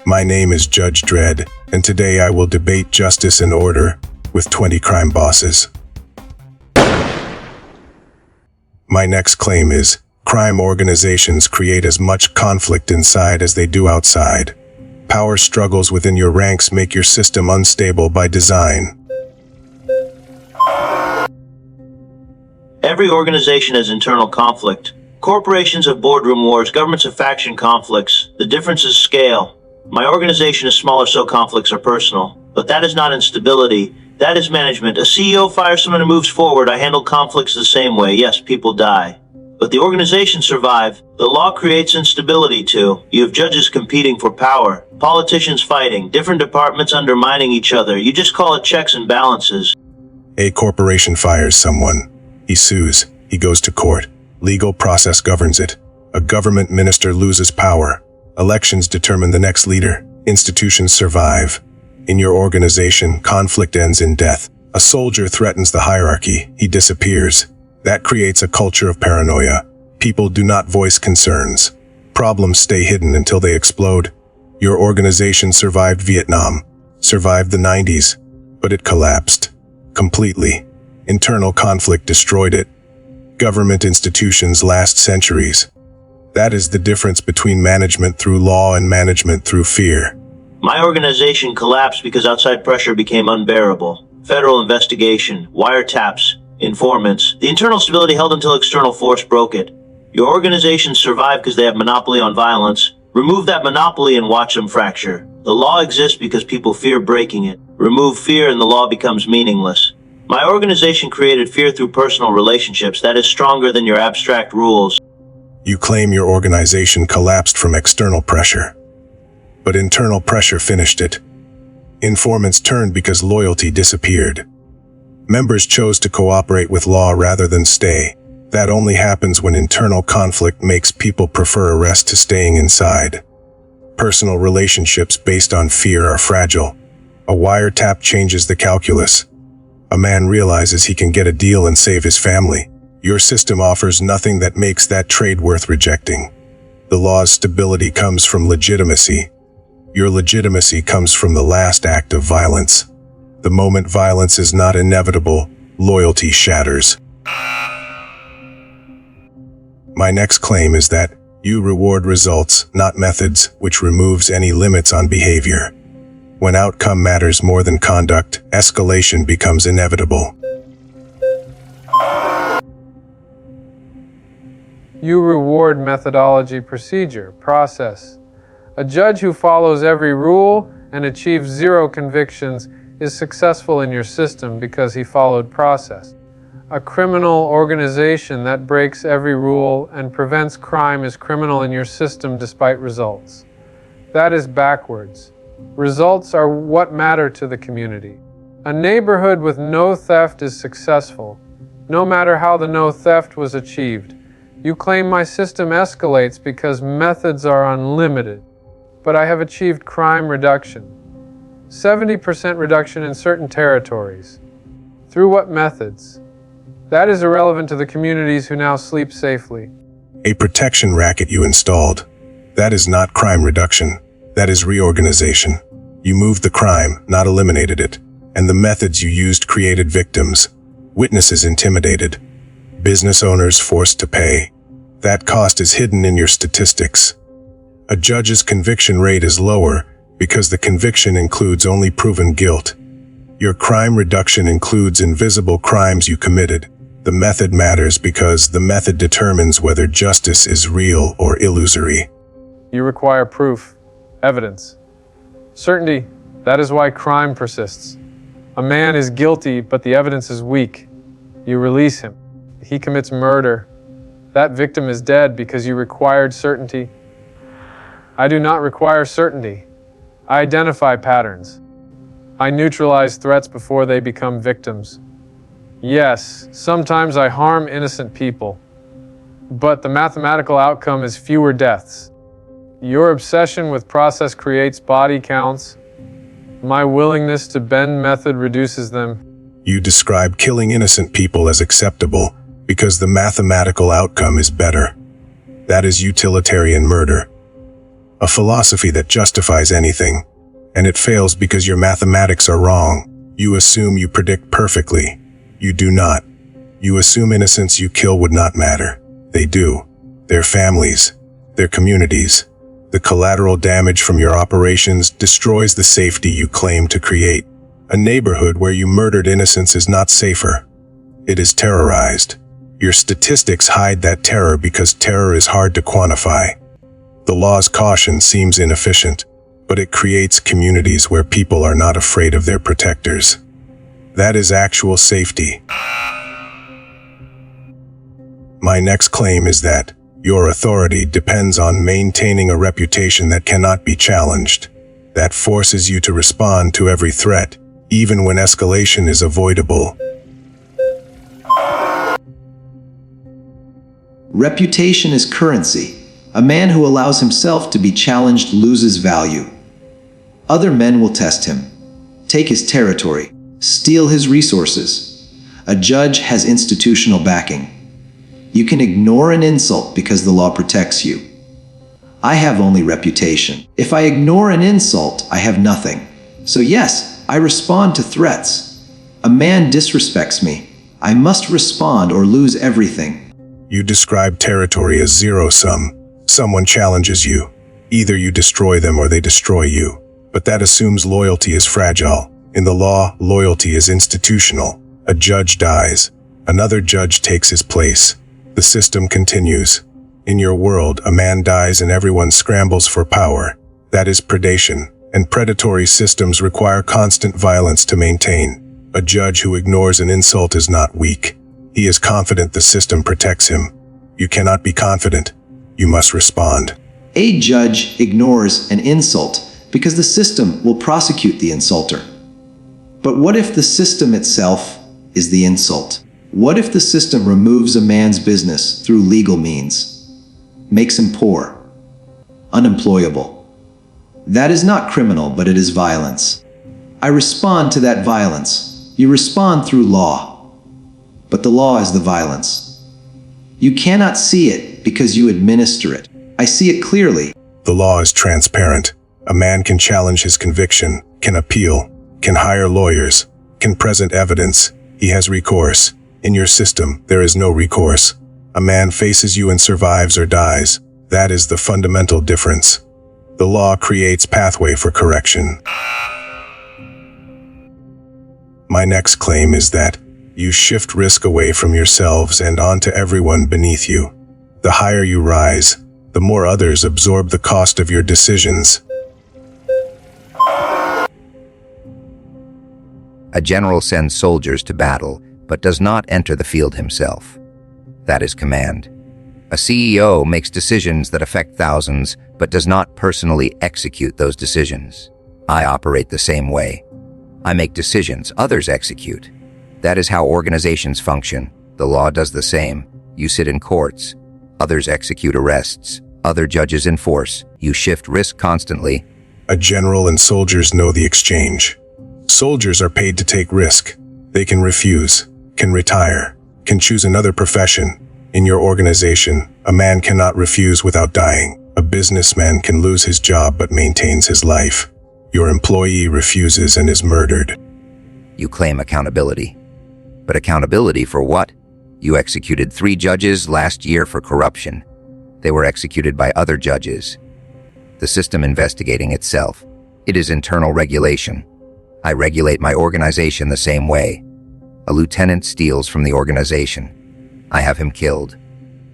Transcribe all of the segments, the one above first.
My name is Judge Dredd, and today I will debate justice and order with 20 crime bosses. My next claim is, crime organizations create as much conflict inside as they do outside. Power struggles within your ranks make your system unstable by design. Every organization has internal conflict. Corporations have boardroom wars, governments have faction conflicts. The difference is scale. My organization is smaller, so conflicts are personal. But that is not instability. That is management. A CEO fires someone and moves forward. I handle conflicts the same way. Yes, people die. But the organizations survive. The law creates instability too. You have judges competing for power, politicians fighting, different departments undermining each other. You just call it checks and balances. A corporation fires someone. He sues. He goes to court. Legal process governs it. A government minister loses power. Elections determine the next leader. Institutions survive. In your organization, conflict ends in death. A soldier threatens the hierarchy. He disappears. That creates a culture of paranoia. People do not voice concerns. Problems stay hidden until they explode. Your organization survived Vietnam, survived the 90s, but it collapsed. Completely. Internal conflict destroyed it. Government institutions last centuries. That is the difference between management through law and management through fear. My organization collapsed because outside pressure became unbearable. Federal investigation, wiretaps, informants. The internal stability held until external force broke it. Your organizations survive because they have monopoly on violence. Remove that monopoly and watch them fracture. The law exists because people fear breaking it. Remove fear and the law becomes meaningless. My organization created fear through personal relationships that is stronger than your abstract rules. You claim your organization collapsed from external pressure. But internal pressure finished it. Informants turned because loyalty disappeared. Members chose to cooperate with law rather than stay. That only happens when internal conflict makes people prefer arrest to staying inside. Personal relationships based on fear are fragile. A wiretap changes the calculus. A man realizes he can get a deal and save his family. Your system offers nothing that makes that trade worth rejecting. The law's stability comes from legitimacy. Your legitimacy comes from the last act of violence. The moment violence is not inevitable, loyalty shatters. My next claim is that you reward results, not methods, which removes any limits on behavior. When outcome matters more than conduct, escalation becomes inevitable. You reward methodology, procedure, process. A judge who follows every rule and achieves zero convictions is successful in your system because he followed process. A criminal organization that breaks every rule and prevents crime is criminal in your system despite results. That is backwards. Results are what matter to the community. A neighborhood with no theft is successful, no matter how the no theft was achieved. You claim my system escalates because methods are unlimited, but I have achieved crime reduction. 70% reduction in certain territories. Through what methods? That is irrelevant to the communities who now sleep safely. A protection racket you installed. That is not crime reduction. That is reorganization. You moved the crime, not eliminated it. And the methods you used created victims. Witnesses intimidated. Business owners forced to pay. That cost is hidden in your statistics. A judge's conviction rate is lower because the conviction includes only proven guilt. Your crime reduction includes invisible crimes you committed. The method matters because the method determines whether justice is real or illusory. You require proof, evidence, certainty. That is why crime persists. A man is guilty, but the evidence is weak. You release him. He commits murder. That victim is dead because you required certainty. I do not require certainty. I identify patterns. I neutralize threats before they become victims. Yes, sometimes I harm innocent people, but the mathematical outcome is fewer deaths. Your obsession with process creates body counts. My willingness to bend method reduces them. You describe killing innocent people as acceptable because the mathematical outcome is better. That is utilitarian murder. a philosophy that justifies anything. And it fails because your mathematics are wrong. You assume you predict perfectly. You do not. You assume innocents you kill would not matter. They do. Their families, their communities. The collateral damage from your operations destroys the safety you claim to create. A neighborhood where you murdered innocents is not safer. It is terrorized. Your statistics hide that terror because terror is hard to quantify. The law's caution seems inefficient, but it creates communities where people are not afraid of their protectors. That is actual safety. My next claim is that your authority depends on maintaining a reputation that cannot be challenged. That forces you to respond to every threat, even when escalation is avoidable. Reputation is currency. A man who allows himself to be challenged loses value. Other men will test him, take his territory, steal his resources. A judge has institutional backing. You can ignore an insult because the law protects you. I have only reputation. If I ignore an insult, I have nothing. So yes, I respond to threats. A man disrespects me. I must respond or lose everything. You describe territory as zero-sum. Someone challenges you. Either you destroy them or they destroy you. But that assumes loyalty is fragile. In the law, loyalty is institutional. A judge dies. Another judge takes his place. The system continues. In your world, a man dies and everyone scrambles for power. That is predation, and predatory systems require constant violence to maintain. A judge who ignores an insult is not weak. He is confident the system protects him. You cannot be confident. You must respond. A judge ignores an insult because the system will prosecute the insulter. But what if the system itself is the insult? What if the system removes a man's business through legal means, makes him poor, unemployable? That is not criminal, but it is violence. I respond to that violence. You respond through law. But the law is the violence. You cannot see it because you administer it. I see it clearly. The law is transparent. A man can challenge his conviction, can appeal, can hire lawyers, can present evidence. He has recourse. In your system, there is no recourse. A man faces you and survives or dies. That is the fundamental difference. The law creates pathway for correction. My next claim is that you shift risk away from yourselves and onto everyone beneath you. The higher you rise, the more others absorb the cost of your decisions. A general sends soldiers to battle, but does not enter the field himself. That is command. A CEO makes decisions that affect thousands, but does not personally execute those decisions. I operate the same way. I make decisions, others execute. That is how organizations function. The law does the same. You sit in courts. Others execute arrests. Other judges enforce. You shift risk constantly. A general and soldiers know the exchange. Soldiers are paid to take risk. They can refuse, can retire, can choose another profession. In your organization, a man cannot refuse without dying. A businessman can lose his job but maintains his life. Your employee refuses and is murdered. You claim accountability. But accountability for what? You executed 3 judges last year for corruption. They were executed by other judges. The system investigating itself. It is internal regulation. I regulate my organization the same way. A lieutenant steals from the organization. I have him killed.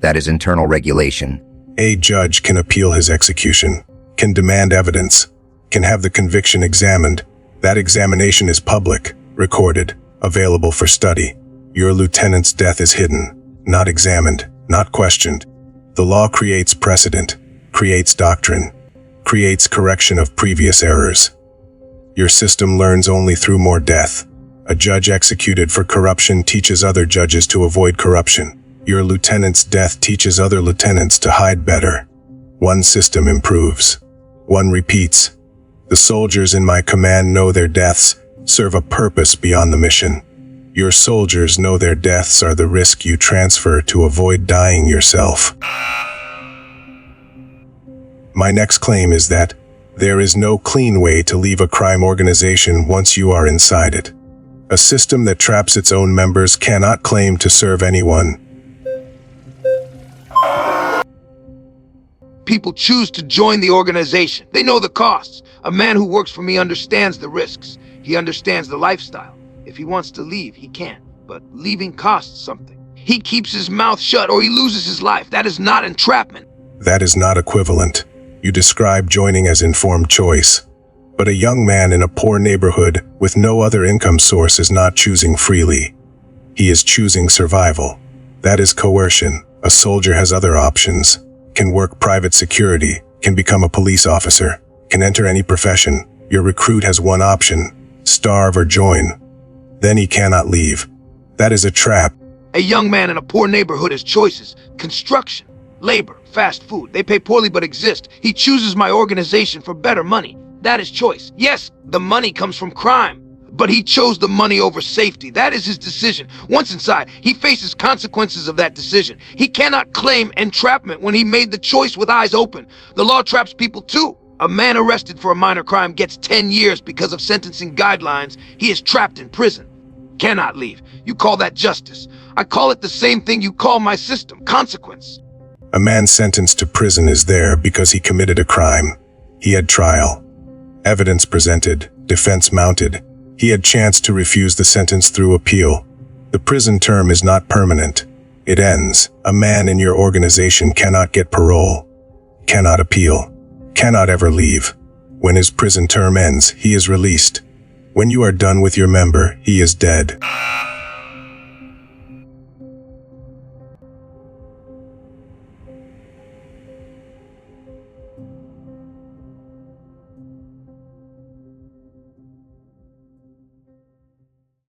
That is internal regulation. A judge can appeal his execution, can demand evidence, can have the conviction examined. That examination is public, recorded, available for study. Your lieutenant's death is hidden, not examined, not questioned. The law creates precedent, creates doctrine, creates correction of previous errors. Your system learns only through more death. A judge executed for corruption teaches other judges to avoid corruption. Your lieutenant's death teaches other lieutenants to hide better. One system improves. One repeats. The soldiers in my command know their deaths serve a purpose beyond the mission. Your soldiers know their deaths are the risk you transfer to avoid dying yourself. My next claim is that there is no clean way to leave a crime organization once you are inside it. A system that traps its own members cannot claim to serve anyone. People choose to join the organization. They know the costs. A man who works for me understands the risks. He understands the lifestyle. If he wants to leave, he can. But leaving costs something. He keeps his mouth shut or he loses his life. That is not entrapment. That is not equivalent. You describe joining as informed choice. But a young man in a poor neighborhood with no other income source is not choosing freely. He is choosing survival. That is coercion. A soldier has other options. Can work private security, can become a police officer, can enter any profession. Your recruit has one option: starve or join. Then he cannot leave. That is a trap. A young man in a poor neighborhood has choices. Construction, labor, fast food. They pay poorly but exist. He chooses my organization for better money. That is choice. Yes, the money comes from crime, but he chose the money over safety. That is his decision. Once inside, he faces consequences of that decision. He cannot claim entrapment when he made the choice with eyes open. The law traps people too. A man arrested for a minor crime gets 10 years because of sentencing guidelines. He is trapped in prison. Cannot leave. You call that justice. I call it the same thing you call my system: consequence. A man sentenced to prison is there because he committed a crime. He had trial. Evidence presented, defense mounted. He had chance to refuse the sentence through appeal. The prison term is not permanent. It ends. A man in your organization cannot get parole, cannot appeal, cannot ever leave. When his prison term ends, he is released. When you are done with your member, he is dead.